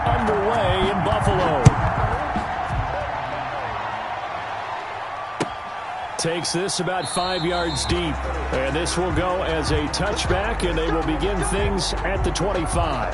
underway in Buffalo. Takes this about 5 yards deep. And this will go as a touchback, and they will begin things at the 25.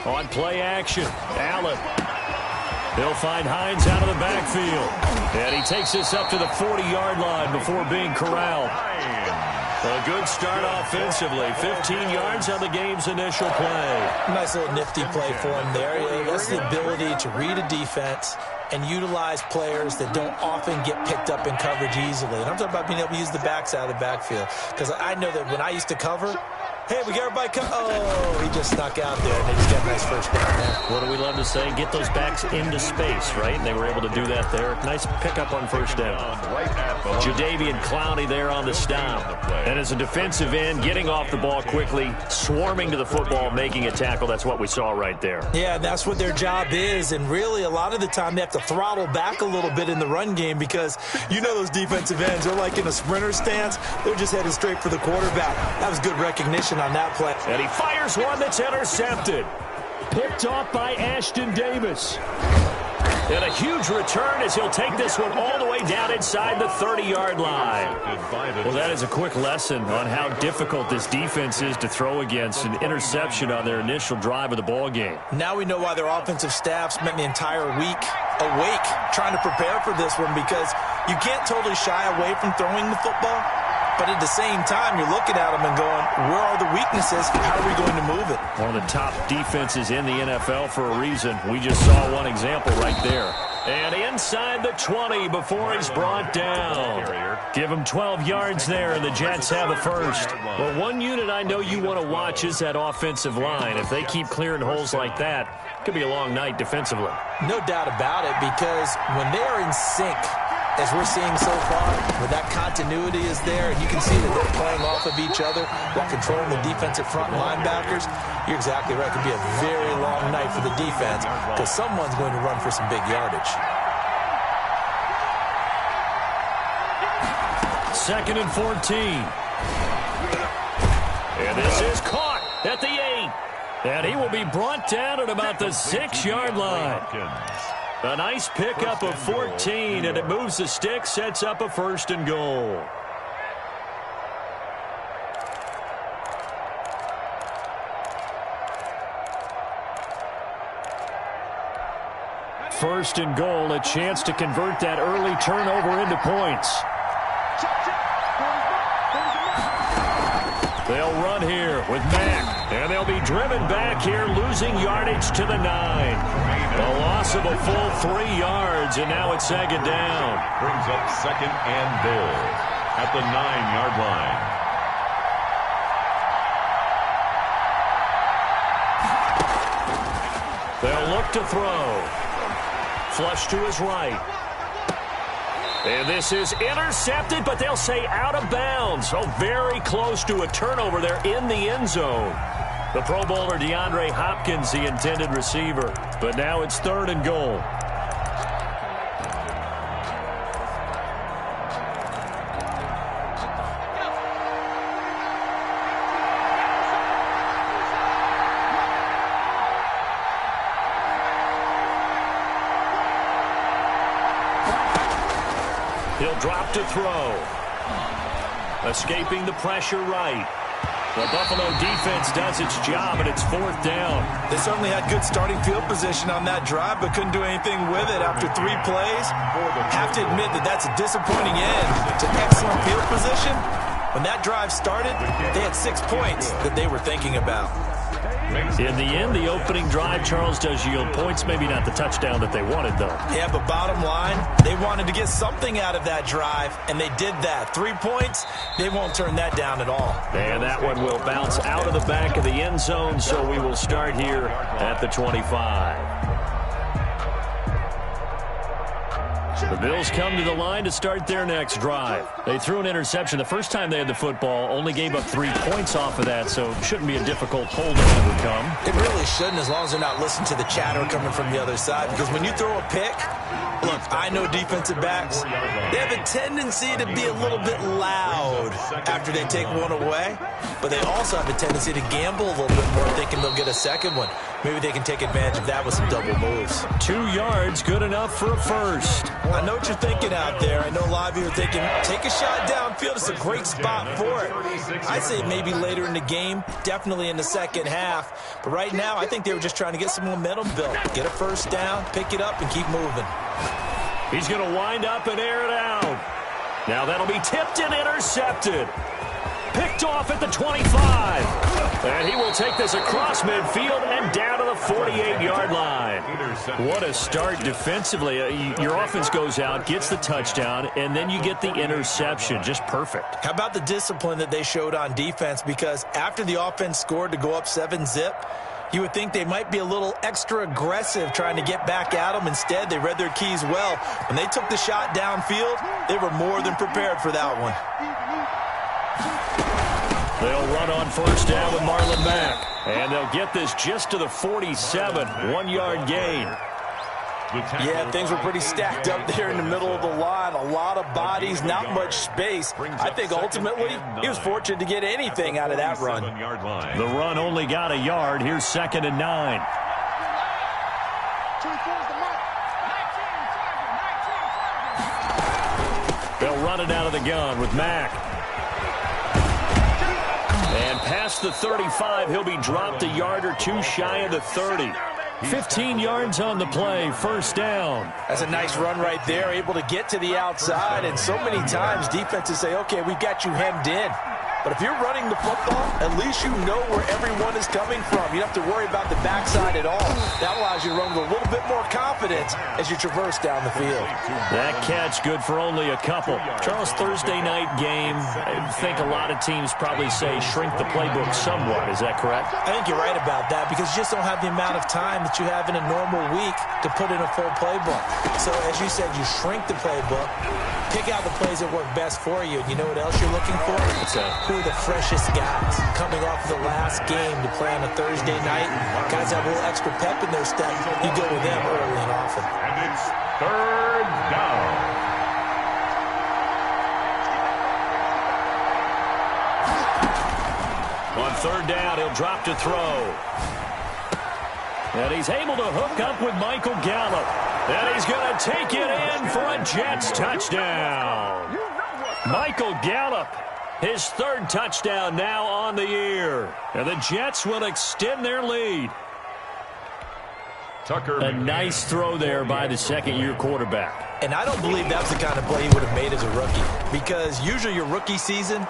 On play action, Allen. He'll find Hines out of the backfield. And he takes this up to the 40-yard line before being corralled. A good start offensively. 15 yards on the game's initial play. Nice little nifty play for him there. That's the ability to read a defense and utilize players that don't often get picked up in coverage easily. And I'm talking about being able to use the backs out of the backfield. Because I know that when I used to cover, hey, we got everybody come. Oh, he just snuck out there, and they just got a nice first down there. What do we love to say? Get those backs into space, right? And they were able to do that there. Nice pickup on first down. Jadeveon Clowney there on the stop. And as a defensive end, getting off the ball quickly, swarming to the football, making a tackle. That's what we saw right there. Yeah, that's what their job is. And really, a lot of the time, they have to throttle back a little bit in the run game because you know those defensive ends, they're like in a sprinter stance. They're just headed straight for the quarterback. That was good recognition on that play. And he fires one that's intercepted. Picked off by Ashton Davis. And a huge return as he'll take this one all the way down inside the 30-yard line. Well, that is a quick lesson on how difficult this defense is to throw against. An interception on their initial drive of the ball game. Now we know why their offensive staff spent the entire week awake trying to prepare for this one, because you can't totally shy away from throwing the football. But at the same time, you're looking at them and going, where are the weaknesses? How are we going to move it? One of the top defenses in the NFL for a reason. We just saw one example right there. And inside the 20 before he's brought down. Give him 12 yards there, and the Jets have a first. Well, one unit I know you want to watch is that offensive line. If they keep clearing holes like that, it could be a long night defensively. No doubt about it, because when they are in sync, as we're seeing so far, where that continuity is there, and you can see that they're playing off of each other while controlling the defensive front linebackers, you're exactly right. It could be a very long night for the defense because someone's going to run for some big yardage. 2nd and 14. And this is caught at the 8. And he will be brought down at about the 6-yard line. A nice pickup of 14, and it moves the stick, sets up a 1st and goal. First and goal, a chance to convert that early turnover into points. They'll run here with Mack, and they'll be driven back here, losing yardage to the 9. A loss of a full 3 yards, and now it's 2nd down. Brings up 2nd and goal at the 9-yard line. They'll look to throw. Flush to his right. And this is intercepted, but they'll say out of bounds. So very close to a turnover there in the end zone. The Pro Bowler DeAndre Hopkins, the intended receiver. But now it's 3rd and goal. He'll drop to throw. Escaping the pressure right. The Buffalo defense does its job, and it's 4th down. They certainly had good starting field position on that drive, but couldn't do anything with it after 3 plays. Have to admit that that's a disappointing end to excellent field position. When that drive started, they had 6 points that they were thinking about. In the end, the opening drive, Charles, does yield points. Maybe not the touchdown that they wanted, though. Yeah, but bottom line, they wanted to get something out of that drive, and they did that. 3 points, they won't turn that down at all. And that one will bounce out of the back of the end zone, so we will start here at the 25. The Bills come to the line to start their next drive. They threw an interception the first time they had the football, only gave up 3 points off of that, so it shouldn't be a difficult hole to overcome. It really shouldn't, as long as they're not listening to the chatter coming from the other side, because when you throw a pick, look, I know defensive backs, they have a tendency to be a little bit loud after they take one away, but they also have a tendency to gamble a little bit more, thinking they'll get a second one. Maybe they can take advantage of that with some double moves. 2 yards, good enough for a first. I know what you're thinking out there. I know a lot of you are thinking, take a shot downfield. It's a great spot for it. I'd say maybe later in the game, definitely in the second half. But right now, I think they were just trying to get some momentum built. Get a first down, pick it up, and keep moving. He's going to wind up and air it out. Now that'll be tipped and intercepted. Picked off at the 25. And he will take this across midfield and down to the 48-yard line. What a start defensively. Your offense goes out, gets the touchdown, and then you get the interception. Just perfect. How about the discipline that they showed on defense? Because after the offense scored to go up 7-zip, you would think they might be a little extra aggressive trying to get back at them. Instead, they read their keys well. When they took the shot downfield, they were more than prepared for that one. They'll run on first down with Marlon Mack. And they'll get this just to the 47, 1-yard gain. Yeah, things were pretty stacked up there in the middle of the line. A lot of bodies, not much space. I think ultimately he was fortunate to get anything out of that run. The run only got a yard. Here's 2nd and 9. They'll run it out of the gun with Mack. And past the 35, he'll be dropped a yard or 2 shy of the 30. 15 yards on the play, first down. That's a nice run right there, able to get to the outside. And so many times defenses say, okay, we've got you hemmed in. But if you're running the football, at least you know where everyone is coming from. You don't have to worry about the backside at all. That allows you to run with a little bit more confidence as you traverse down the field. That catch good for only a couple. Charles, Thursday night game, I think a lot of teams probably say shrink the playbook somewhat. Is that correct? I think you're right about that because you just don't have the amount of time that you have in a normal week to put in a full playbook. So as you said, you shrink the playbook, pick out the plays that work best for you. And you know what else you're looking for? Who are the freshest guys coming off of the last game to play on a Thursday night? Guys have a little extra pep in their step. You go with them early and often. And it's 3rd down. On 3rd down, he'll drop to throw. And he's able to hook up with Michael Gallup. And he's going to take it in for a Jets touchdown. Michael Gallup, his 3rd touchdown now on the year. And the Jets will extend their lead. A nice throw there by the second-year quarterback. And I don't believe that's the kind of play he would have made as a rookie, because usually your rookie season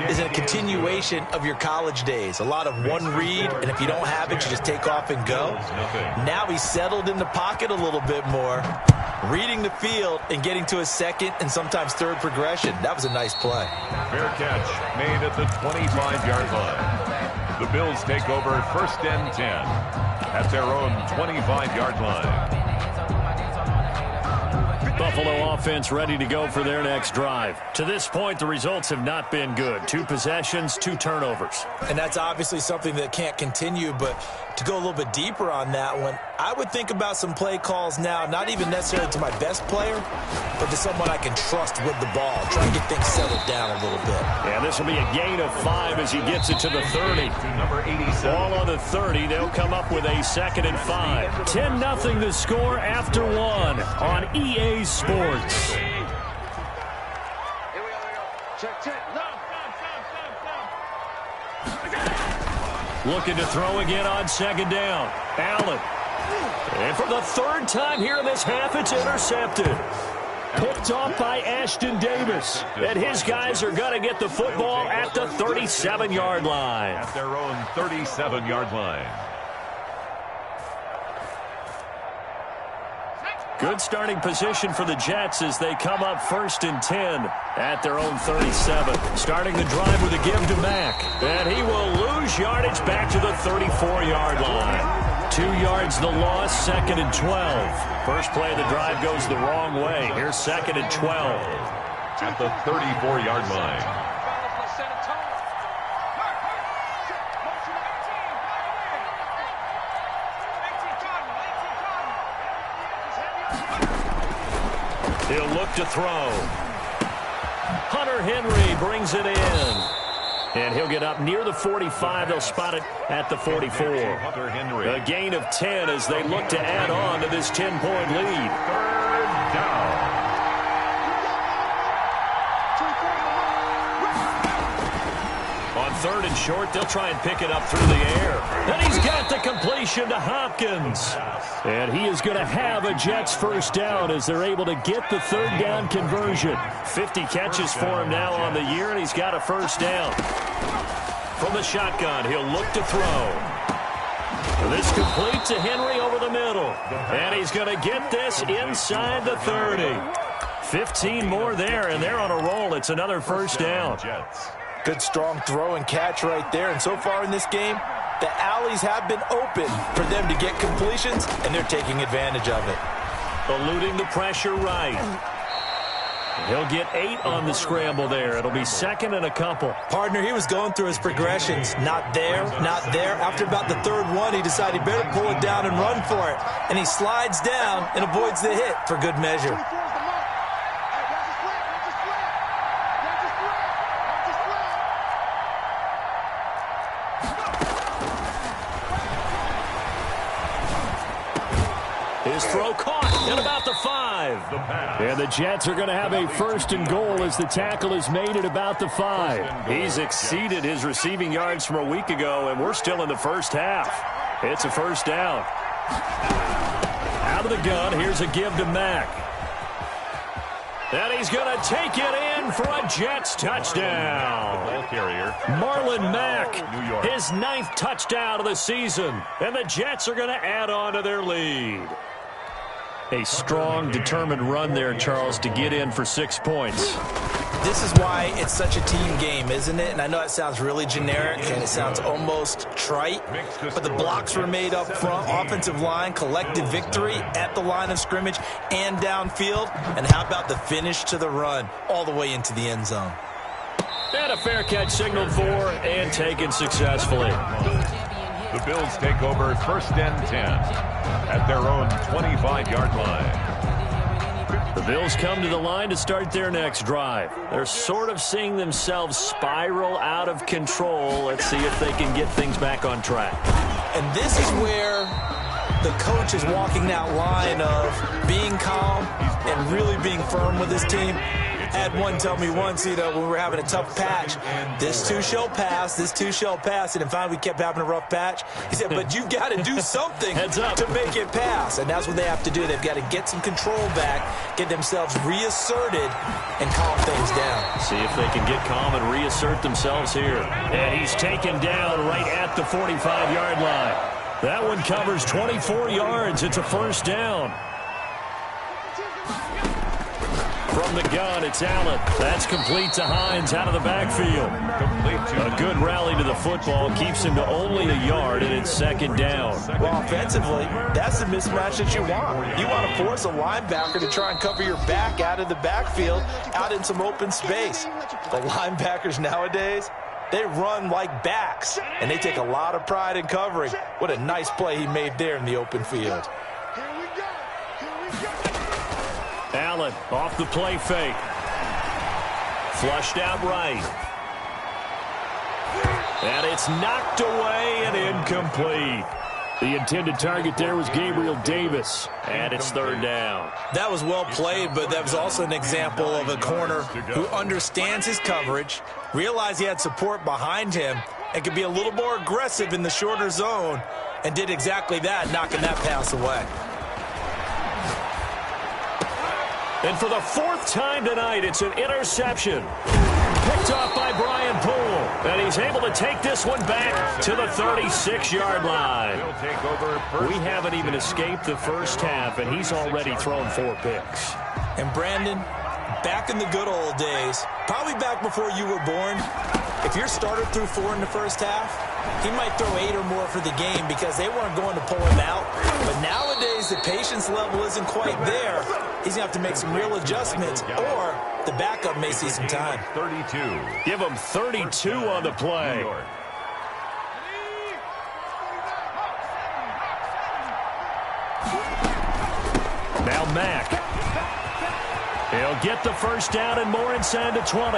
is a continuation of your college days. A lot of one read, and if you don't have it, you just take off and go. Now he's settled in the pocket a little bit more, reading the field and getting to a second and sometimes third progression. That was a nice play. Fair catch made at the 25-yard line. The Bills take over 1st and 10 at their own 25-yard line. Buffalo offense ready to go for their next drive. To this point, the results have not been good. 2 possessions, 2 turnovers. And that's obviously something that can't continue, but to go a little bit deeper on that one, I would think about some play calls now, not even necessarily to my best player, but to someone I can trust with the ball. Try and get things settled down a little bit. Yeah, this will be a gain of 5 as he gets it to the 30. Number 87. Ball on the 30. They'll come up with a 2nd and 5. 10-0 the score after 1 on EA Sports. Looking to throw again on 2nd down. Allen. And for the 3rd time here in this half, it's intercepted. Picked off by Ashton Davis. And his guys are going to get the football at the 37-yard line. At their own 37-yard line. Good starting position for the Jets as they come up 1st and 10 at their own 37. Starting the drive with a give to Mack. And he will lose yardage back to the 34-yard line. 2 yards the loss, 2nd and 12. First play of the drive goes the wrong way. Here's 2nd and 12. At the 34-yard line. He'll look to throw. Hunter Henry brings it in. And he'll get up near the 45. They'll spot it at the 44. A gain of 10 as they look to add on to this 10-point lead. 3rd down. On 3rd and short, they'll try and pick it up through the air. And he's got the completion to Hopkins. And he is going to have a Jets first down as they're able to get the 3rd down conversion. 50 catches for him now on the year, and he's got a first down. From the shotgun, he'll look to throw. This complete to Henry over the middle. And he's going to get this inside the 30. 15 more there, and they're on a roll. It's another first down. Good strong throw and catch right there. And so far in this game, the alleys have been open for them to get completions, and they're taking advantage of it. Eluding the pressure right. He'll get 8 on the scramble there. It'll be 2nd and a couple. Partner, he was going through his progressions. Not there, not there. After about the 3rd one, he decided he better pull it down and run for it. And he slides down and avoids the hit for good measure. His throw caught at about the 5. And the Jets are going to have a 1st and goal as the tackle is made at about the 5. He's exceeded his receiving yards from a week ago, and we're still in the first half. It's a first down. Out of the gun, here's a give to Mack. And he's going to take it in for a Jets touchdown. Ball carrier. Marlon Mack, his 9th touchdown of the season. And the Jets are going to add on to their lead. A strong, determined run there, Charles, to get in for 6 points. This is why it's such a team game, isn't it? And I know it sounds really generic and it sounds almost trite, but the blocks were made up front, offensive line, collective victory at the line of scrimmage and downfield. And how about the finish to the run all the way into the end zone? And a fair catch signaled for and taken successfully. The Bills take over 1st and 10 at their own 25-yard line. The Bills come to the line to start their next drive. They're sort of seeing themselves spiral out of control. Let's see if they can get things back on track. And this is where the coach is walking that line of being calm and really being firm with his team. I had one tell me once, when we were having a tough patch, this too shall pass, this too shall pass. And finally we kept having a rough patch. He said, but you've got to do something to make it pass. And that's what they have to do. They've got to get some control back, get themselves reasserted, and calm things down. See if they can get calm and reassert themselves here. And he's taken down right at the 45-yard line. That one covers 24 yards. It's a first down. From the gun, it's Allen. That's complete to Hines out of the backfield. A good rally to the football keeps him to only a yard, and it's 2nd down. Well, offensively, that's the mismatch that you want. You want to force a linebacker to try and cover your back out of the backfield, out in some open space. The linebackers nowadays, they run like backs, and they take a lot of pride in covering. What a nice play he made there in the open field. Allen off the play fake. Flushed out right. And it's knocked away and incomplete. The intended target there was Gabriel Davis. And it's 3rd down. That was well played, but that was also an example of a corner who understands his coverage, realized he had support behind him, and could be a little more aggressive in the shorter zone, and did exactly that, knocking that pass away. And for the 4th time tonight, it's an interception. Picked off by Brian Poole. And he's able to take this one back to the 36-yard line. We haven't even escaped the first half, and he's already thrown 4 picks. And Brandon, back in the good old days, probably back before you were born, if your starter threw 4 in the first half, he might throw 8 or more for the game because they weren't going to pull him out. But nowadays, the patience level isn't quite there. He's going to have to make some real adjustments, or the backup may see some time. 32. Give him 32 on the play. Now Mack. He'll get the first down and more inside the 20.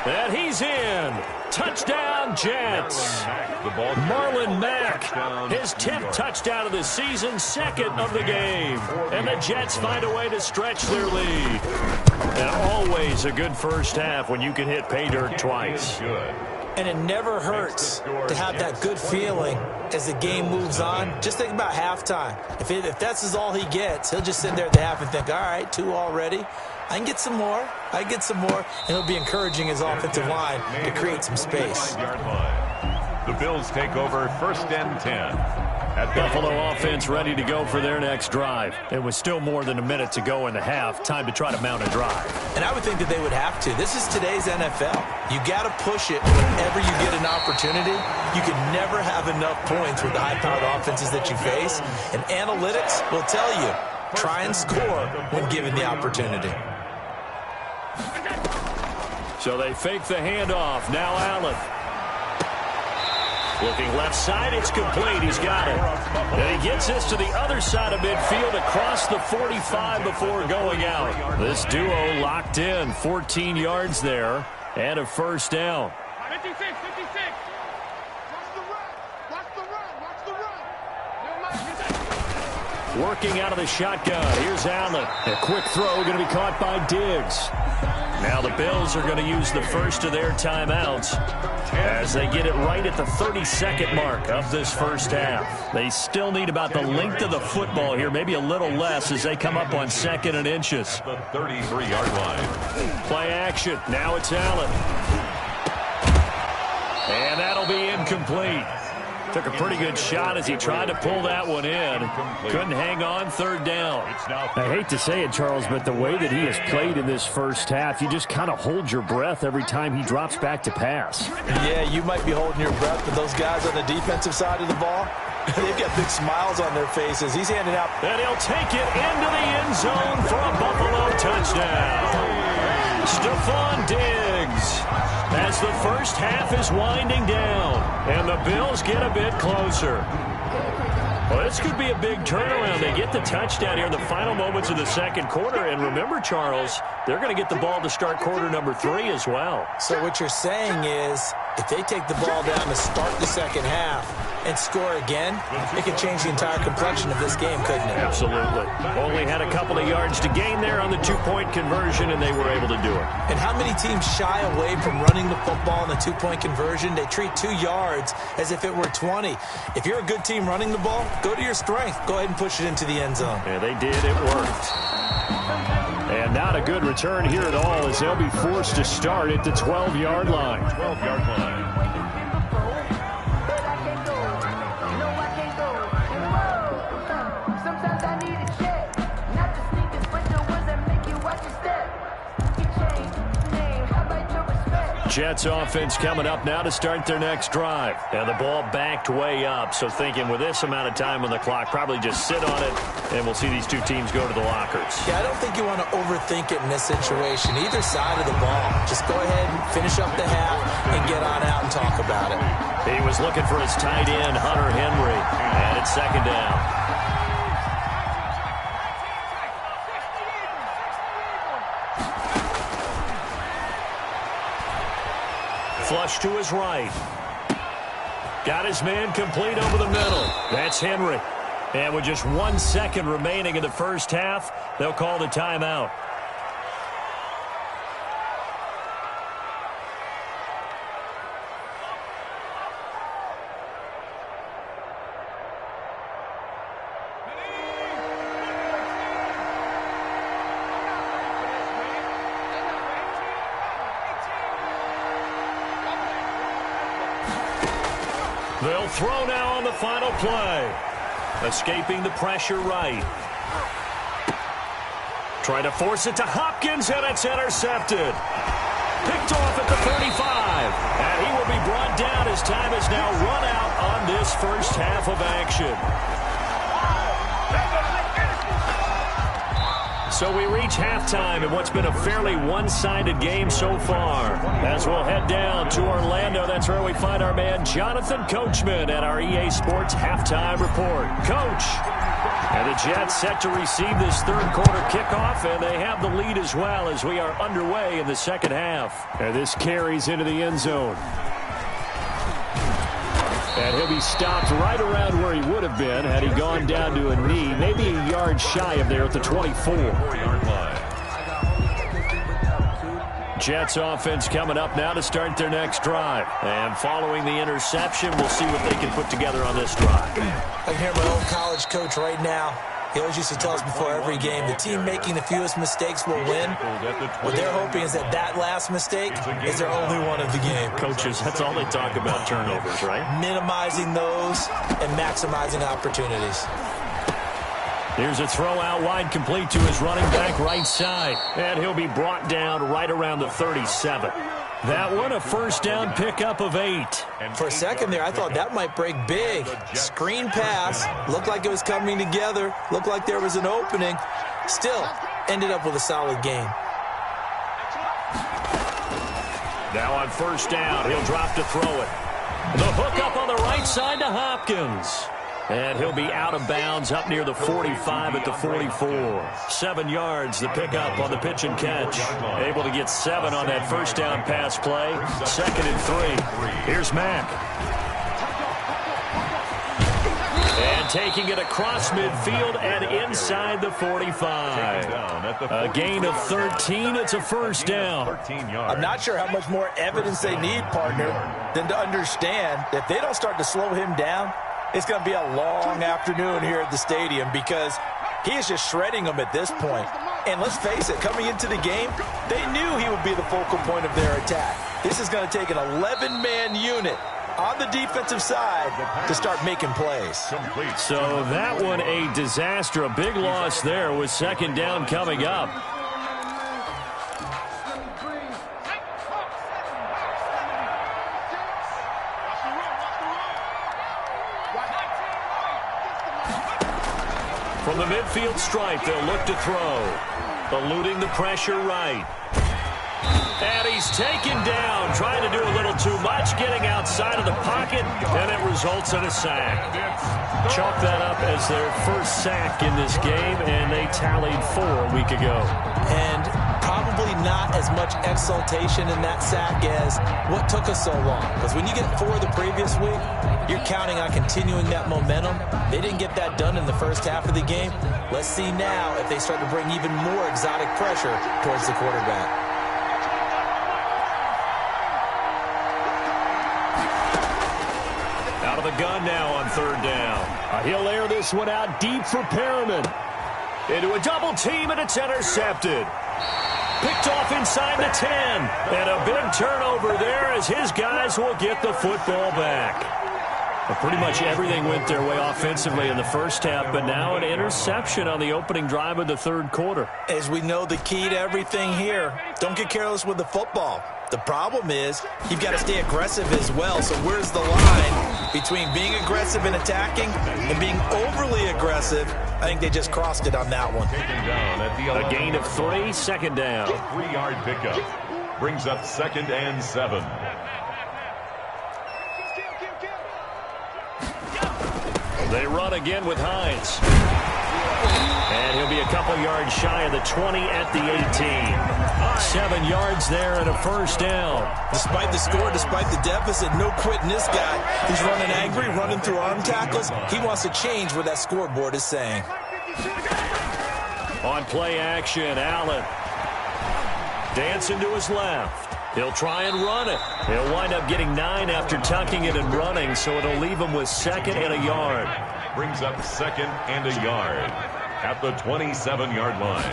And he's in. Touchdown, Jets. Marlon Mack, his 10th touchdown of the season, 2nd of the game. And the Jets find a way to stretch their lead. And always a good first half when you can hit pay dirt twice. And it never hurts to have that good feeling as the game moves on. Just think about halftime. If that's all he gets, he'll just sit there at the half and think, all right, 2 already. I can get some more. And he'll be encouraging his offensive line to create some space. The Bills take over 1st and 10. Buffalo offense ready to go for their next drive. It was still more than a minute to go in the half. Time to try to mount a drive. And I would think that they would have to. This is today's NFL. You got to push it whenever you get an opportunity. You can never have enough points with the high-powered offenses that you face. And analytics will tell you, try and score when given the opportunity. So they fake the handoff. Now Allen. Looking left side, it's complete. He's got it. And he gets this to the other side of midfield across the 45 before going out. This duo locked in. 14 yards there and a first down. 56. Watch the run. Working out of the shotgun. Here's Allen. A quick throw going to be caught by Diggs. Now the Bills are going to use the first of their timeouts as they get it right at the 32nd mark of this first half. They still need about the length of the football here, maybe a little less as they come up on 2nd and inches. The 33-yard line. Play action. Now it's Allen. And that'll be incomplete. Took a pretty good shot as he tried to pull that one in. Couldn't hang on, 3rd down. I hate to say it, Charles, but the way that he has played in this first half, you just kind of hold your breath every time he drops back to pass. Yeah, you might be holding your breath, but those guys on the defensive side of the ball, they've got big smiles on their faces. He's handing out. And he'll take it into the end zone for a Buffalo touchdown. Stephon Diggs, as the first half is winding down, and the Bills get a bit closer. Well, this could be a big turnaround. They get the touchdown here in the final moments of the 2nd quarter, and remember, Charles, they're going to get the ball to start quarter number 3 as well. So what you're saying is, if they take the ball down to start the 2nd half and score again, it could change the entire complexion of this game, couldn't it? Absolutely. Only had a couple of yards to gain there on the 2-point conversion, and they were able to do it. And how many teams shy away from running the football in the 2-point conversion? They treat 2 yards as if it were 20. If you're a good team running the ball, go to your strength. Go ahead and push it into the end zone. Yeah, they did. It worked. And not a good return here at all as they'll be forced to start at the 12-yard line. 12-yard line. Jets offense coming up now to start their next drive. And the ball backed way up, so thinking with this amount of time on the clock, probably just sit on it, and we'll see these 2 teams go to the lockers. Yeah, I don't think you want to overthink it in this situation. Either side of the ball. Just go ahead and finish up the half and get on out and talk about it. He was looking for his tight end, Hunter Henry, and it's 2nd down. Flush to his right. Got his man complete over the middle. That's Henry. And with just 1 second remaining in the first half, they'll call the timeout. They'll throw now on the final play. Escaping the pressure right. Trying to force it to Hopkins, and it's intercepted. Picked off at the 35. And he will be brought down as time has now run out on this first half of action. So we reach halftime in what's been a fairly one-sided game so far. As we'll head down to Orlando, that's where we find our man Jonathan Coachman at our EA Sports Halftime Report. Coach, and the Jets set to receive this third quarter kickoff, and they have the lead as well as we are underway in the second half. And this carries into the end zone. And he'll be stopped right around where he would have been had he gone down to a knee, maybe a yard shy of there at the 24. Jets offense coming up now to start their next drive. And following the interception, we'll see what they can put together on this drive. I can hear my old college coach right now. He always used to tell us before every game, the team making the fewest mistakes will win. What they're hoping is that that last mistake is their only one of the game. Coaches, that's all they talk about, turnovers, right? Minimizing those and maximizing opportunities. Here's a throw out wide, complete to his running back right side. And he'll be brought down right around the 37. That one, a first down pickup of 8. For a second there, I thought that might break big. Screen pass. Looked like it was coming together. Looked like there was an opening. Still, ended up with a solid game. Now on first down, he'll drop to throw it. The hook up on the right side to Hopkins. And he'll be out of bounds up near the 45 at the 44. 7 yards, the pickup on the pitch and catch. Able to get 7 on that first down pass play. 2nd and 3. Here's Mack. And taking it across midfield and inside the 45. A gain of 13. It's a first down. I'm not sure how much more evidence they need, partner, than to understand that if they don't start to slow him down, it's going to be a long afternoon here at the stadium because he is just shredding them at this point. And let's face it, coming into the game, they knew he would be the focal point of their attack. This is going to take an 11-man unit on the defensive side to start making plays. So that one a disaster, a big loss there with second down coming up. From the midfield stripe, they'll look to throw. Eluding the pressure right. And he's taken down, trying to do a little too much, getting outside of the pocket, and it results in a sack. Chalk that up as their first sack in this game, and they tallied 4 a week ago. And probably not as much exultation in that sack as what took us so long. Because when you get 4 the previous week, you're counting on continuing that momentum. They didn't get that done in the first half of the game. Let's see now if they start to bring even more exotic pressure towards the quarterback. Out of the gun now on third down. He'll air this one out deep for Perriman. Into a double team, and it's intercepted. Picked off inside the 10. And a big turnover there as his guys will get the football back. Well, pretty much everything went their way offensively in the first half, but now an interception on the opening drive of the third quarter. As we know, the key to everything here, don't get careless with the football. The problem is you've got to stay aggressive as well. So where's the line between being aggressive and attacking and being overly aggressive? I think they just crossed it on that one. A gain of 3, second down. 3-yard pickup brings up 2nd and 7. They run again with Hines. And he'll be a couple yards shy of the 20 at the 18. 7 yards there and a first down. Despite the score, despite the deficit, no quitting this guy. He's running angry, running through arm tackles. He wants to change what that scoreboard is saying. On play action, Allen. Dancing to his left. He'll try and run it. He'll wind up getting 9 after tucking it and running, so it'll leave him with 2nd and a yard. Brings up 2nd and a yard at the 27-yard line.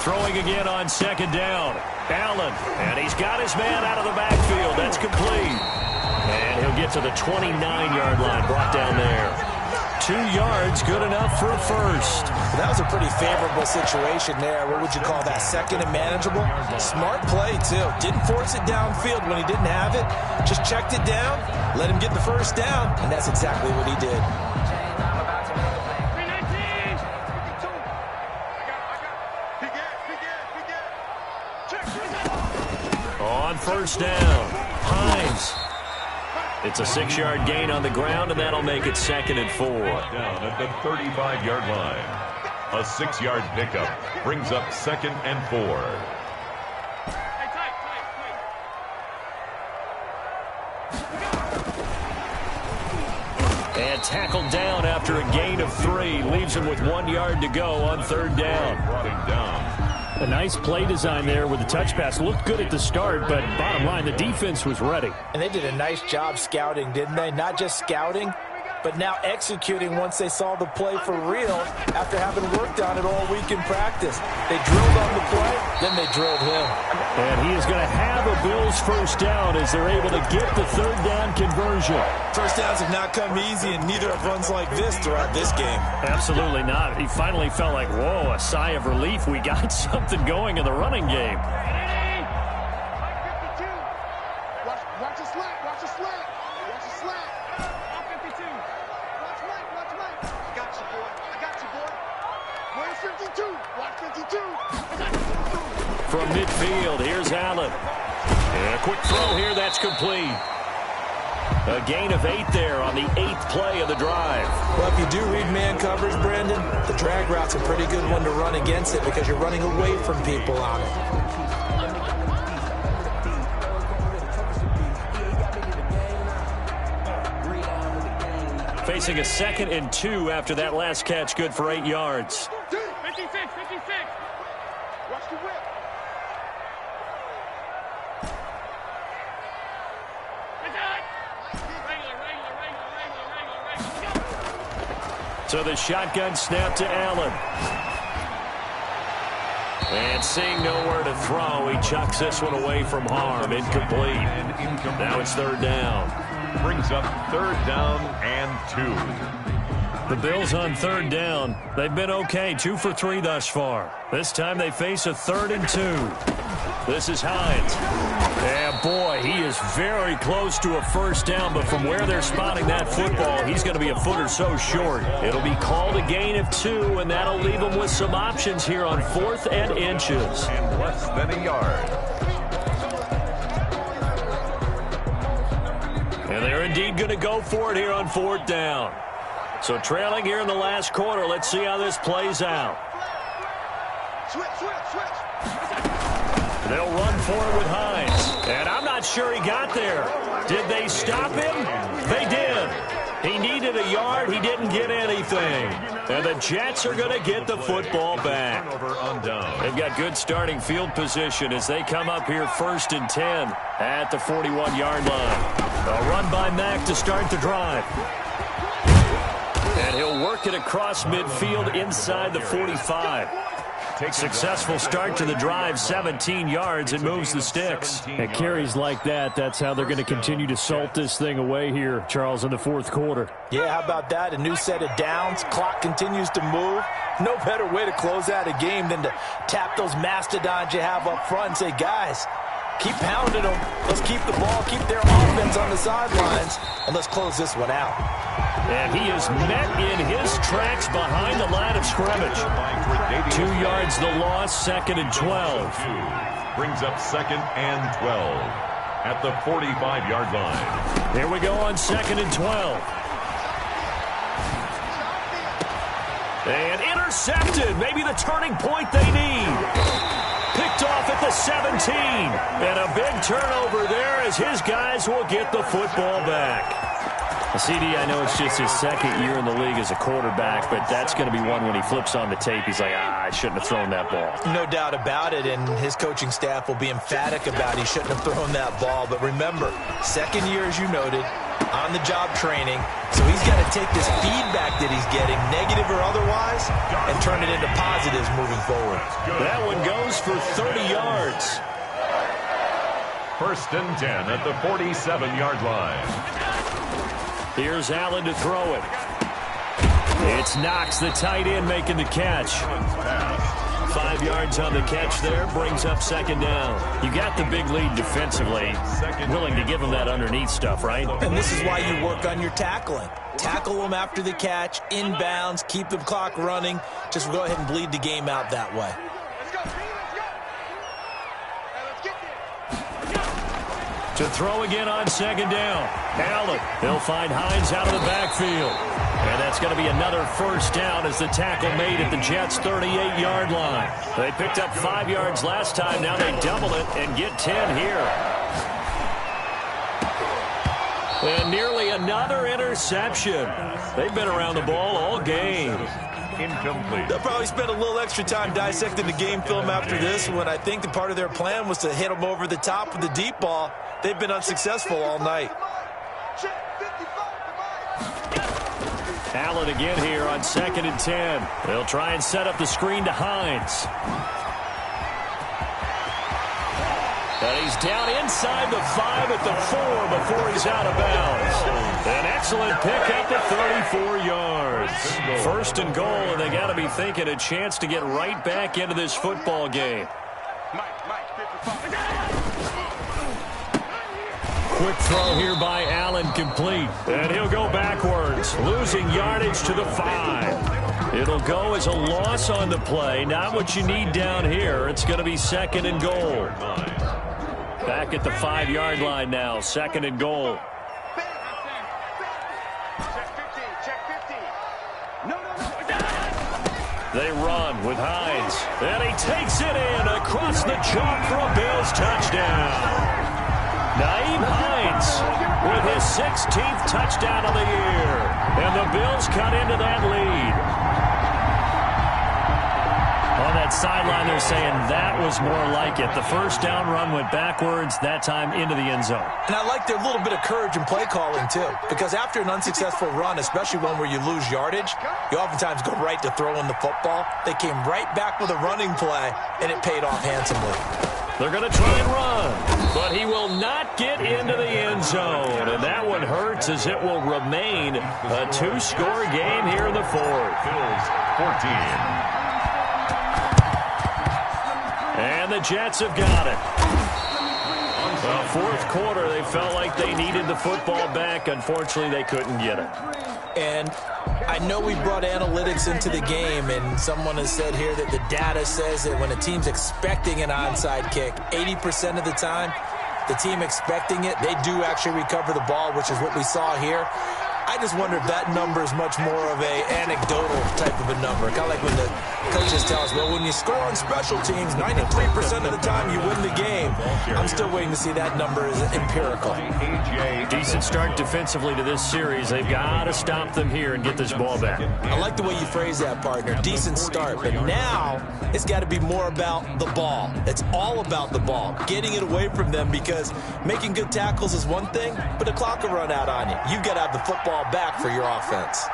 Throwing again on second down. Allen, and he's got his man out of the backfield. That's complete. And he'll get to the 29-yard line, brought down there. 2 2 yards, good enough for a first. That was a pretty favorable situation there. What would you call that? Second and manageable? Smart play, too. Didn't force it downfield when he didn't have it. Just checked it down, let him get the first down, and that's exactly what he did. On first down, Hines. It's a 6-yard gain on the ground, and that'll make it 2nd and 4. Down at the 35-yard line. A 6-yard pickup brings up 2nd and 4. And tackled down after a gain of 3. Leaves him with 1 yard to go on 3rd down. Brought him down. A nice play design there with the touch pass. Looked good at the start, but bottom line, the defense was ready. And they did a nice job scouting, didn't they? Not just scouting, but now executing once they saw the play for real after having worked on it all week in practice. They drilled on the play, then they drilled him. And he is going to have a Bills first down as they're able to get the 3rd down conversion. First downs have not come easy, and neither have runs like this throughout this game. Absolutely not. He finally felt like, whoa, a sigh of relief. We got something going in the running game. Watch the slant. Watch the slant. Watch the slant. 52. Watch right. I got you, boy. Where's 52? Watch 52. From midfield, here's Allen. And a quick throw here, that's complete. A gain of 8 there on the 8th play of the drive. Well, if you do read man coverage, Brandon, the drag route's a pretty good one to run against it because you're running away from people on it. Facing a 2nd and 2 after that last catch, good for 8 yards. 56. Watch the whip. So the shotgun snap to Allen. And seeing nowhere to throw, he chucks this one away from harm. Incomplete. Now it's 3rd down. Brings up 3rd down and 2. The Bills on 3rd down. They've been okay, 2 for 3 thus far. This time they face a 3rd and 2. This is Hines. And boy, he is very close to a first down, but from where they're spotting that football, he's going to be a foot or so short. It'll be called a gain of 2, and that'll leave him with some options here on 4th and inches. And less than a yard. And they're indeed going to go for it here on 4th down. So trailing here in the last quarter, let's see how this plays out. Switch. They'll run for it with Hines. And I'm not sure he got there. Did they stop him? They did. He needed a yard. He didn't get anything. And the Jets are going to get the football back. They've got good starting field position as they come up here 1st and 10 at the 41-yard line. A run by Mack to start the drive. And he'll work it across midfield inside the 45. Successful start to the drive, 17 yards, and moves the sticks. At carries like that, that's how they're going to continue to salt this thing away here, Charles, in the 4th quarter. Yeah, how about that? A new set of downs. Clock continues to move. No better way to close out a game than to tap those mastodons you have up front and say, guys, keep pounding them. Let's keep the ball, keep their offense on the sidelines, and let's close this one out. And he is met in his tracks behind the line of scrimmage. 2 yards the loss, 2nd and 12. Brings up 2nd and 12 at the 45-yard line. Here we go on 2nd and 12. And intercepted. Maybe the turning point they need. Picked off at the 17. And a big turnover there as his guys will get the football back. CD, I know it's just his 2nd year in the league as a quarterback, but that's going to be one when he flips on the tape. He's like, I shouldn't have thrown that ball. No doubt about it, and his coaching staff will be emphatic about he shouldn't have thrown that ball. But remember, 2nd year, as you noted, on-the-job training. So he's got to take this feedback that he's getting, negative or otherwise, and turn it into positives moving forward. That one goes for 30 yards. 1st and 10 at the 47-yard line. Here's Allen to throw it. It's Knox, the tight end, making the catch. 5 yards on the catch there, brings up second down. You got the big lead defensively, willing to give them that underneath stuff, right? And this is why you work on your tackling. Tackle them after the catch, inbounds, keep the clock running. Just go ahead and bleed the game out that way. To throw again on second down. Allen, he'll find Hines out of the backfield. And that's going to be another first down as the tackle made at the Jets' 38-yard line. They picked up 5 yards last time. Now they double it and get 10 here. And nearly another interception. They've been around the ball all game. Incomplete. They'll probably spend a little extra time dissecting the game film after this when I think the part of their plan was to hit them over the top with the deep ball. They've been unsuccessful all night. Allen again here on 2nd and 10. They'll try and set up the screen to Hines. And he's down inside the 5 at the 4 before he's out of bounds. An excellent pickup of 34 yards. First and goal, and they got to be thinking a chance to get right back into this football game. Quick throw here by Allen, complete. And he'll go backwards, losing yardage to the 5. It'll go as a loss on the play. Not what you need down here. It's going to be 2nd and goal. Back at the 5-yard line now, 2nd and goal. They run with Hines. And he takes it in across the chalk for a Bills touchdown. Naeem Hines with his 16th touchdown of the year. And the Bills cut into that lead. On that sideline, they're saying that was more like it. The first down run went backwards, that time into the end zone. And I like their little bit of courage in play calling, too. Because after an unsuccessful run, especially one where you lose yardage, you oftentimes go right to throwing the football. They came right back with a running play, and it paid off handsomely. They're going to try and run, but he will not get into the end zone. And that one hurts as it will remain a 2-score game here in the 4th. Bills 14. And the Jets have got it. Well, 4th quarter, they felt like they needed the football back. Unfortunately, they couldn't get it. And I know we brought analytics into the game, and someone has said here that the data says that when a team's expecting an onside kick, 80% of the time, the team expecting it, they do actually recover the ball, which is what we saw here. I just wonder if that number is much more of a anecdotal type of a number. Kind of like when the coaches tell us, well, when you score on special teams, 93% of the time you win the game. I'm still waiting to see that number is empirical. Decent start defensively to this series. They've got to stop them here and get this ball back. I like the way you phrase that, partner. Decent start. But now it's got to be more about the ball. It's all about the ball. Getting it away from them, because making good tackles is one thing, but the clock will run out on you. You've got to have the football back for your offense.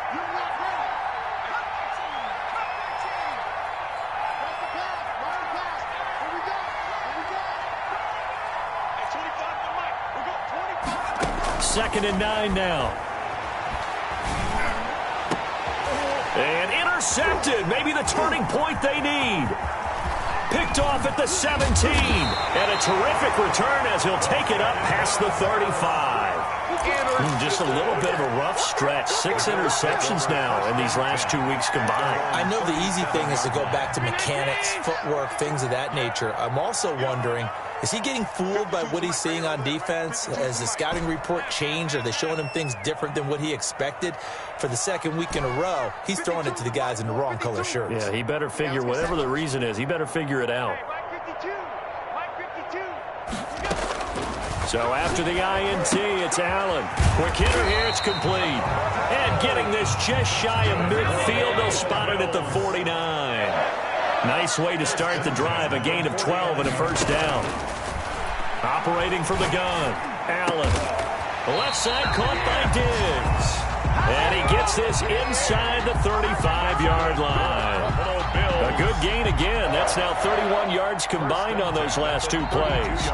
Second and 9 now. And intercepted. Maybe the turning point they need. Picked off at the 17. And a terrific return as he'll take it up past the 35. Just a little bit of a rough stretch. 6 interceptions now in these last 2 weeks combined. I know the easy thing is to go back to mechanics, footwork, things of that nature. I'm also wondering, is he getting fooled by what he's seeing on defense? Has the scouting report changed? Are they showing him things different than what he expected? For the second week in a row, he's throwing it to the guys in the wrong color shirts. Yeah, he better figure, whatever the reason is, he better figure it out. So after the INT, it's Allen. Quick hitter here, it's complete. And getting this just shy of midfield, they'll spot it at the 49. Nice way to start the drive, a gain of 12 and a first down. Operating from the gun, Allen. Left side caught by Diggs. And he gets this inside the 35-yard line. A good gain again. That's now 31 yards combined on those last 2 plays.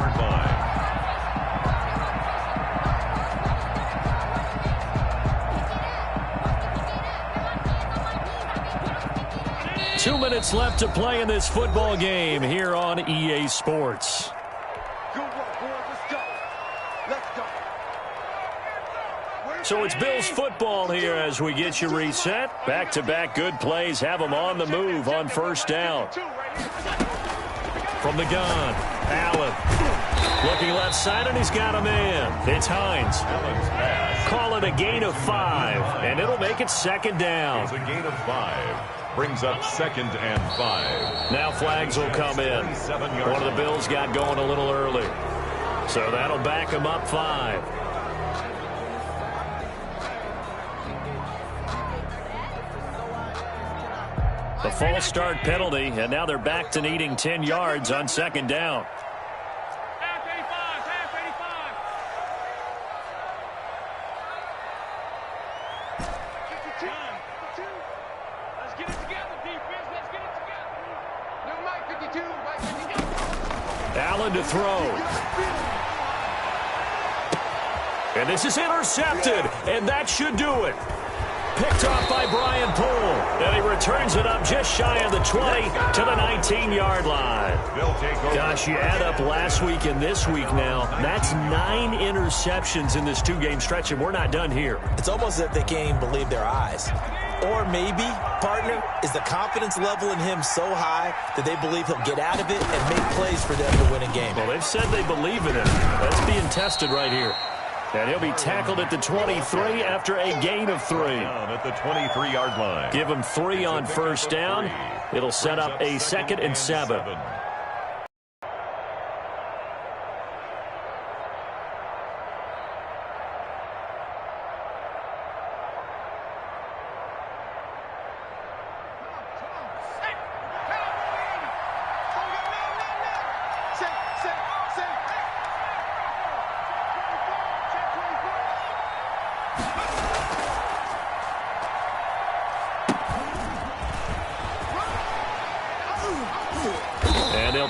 2 minutes left to play in this football game here on EA Sports. Good work, boys. Let's go. Let's go. So it's Bills football here as we get you reset. Back-to-back good plays have them on the move on first down. From the gun, Allen. Looking left side, and he's got a man. It's Hines. Call it a gain of 5, and it'll make it second down. It's a gain of 5. Brings up 2nd and 5. Now flags will come in. One of the Bills got going a little early. So that'll back him up 5. The false start penalty, and now they're back to needing 10 yards on second down. Allen to throw. And this is intercepted, and that should do it. Picked off by Brian Poole, and he returns it up just shy of the 20 to the 19-yard line. Gosh, you add up last week and this week now, that's 9 interceptions in this 2-game stretch, and we're not done here. It's almost as if they can't even believe their eyes. Or maybe, partner, is the confidence level in him so high that they believe he'll get out of it and make plays for them to win a game. Well, they've said they believe in him. That's being tested right here. And he'll be tackled at the 23 after a gain of 3. At the 23-yard line. Give him 3 on first down. It'll set up a 2nd and 7.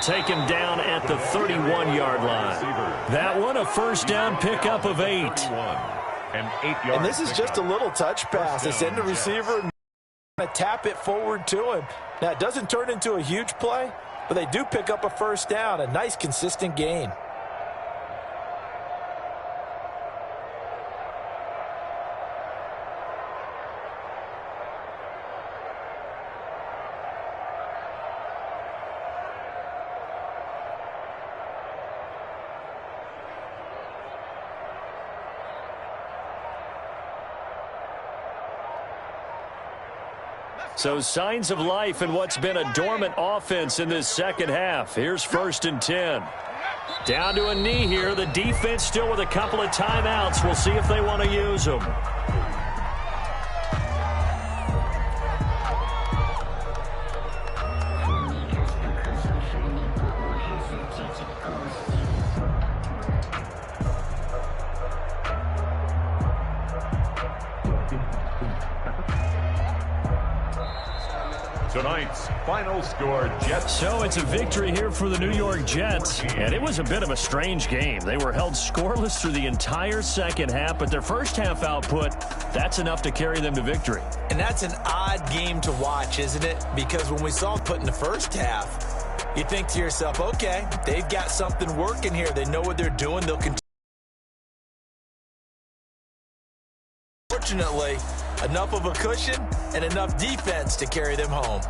Take him down at the 31-yard line. That one, a first down pickup of 8. And this is just a little touch pass. They send the receiver and tap it forward to him. Now, it doesn't turn into a huge play, but they do pick up a first down, a nice, consistent gain. So signs of life in what's been a dormant offense in this second half. Here's 1st and 10. Down to a knee here. The defense still with a couple of timeouts. We'll see if they want to use them. Tonight's final score, Jets. So it's a victory here for the New York Jets. And it was a bit of a strange game. They were held scoreless through the entire second half, but their first half output, that's enough to carry them to victory. And that's an odd game to watch, isn't it? Because when we saw it put in the first half, you think to yourself, okay, they've got something working here. They know what they're doing. They'll continue. Fortunately, enough of a cushion and enough defense to carry them home.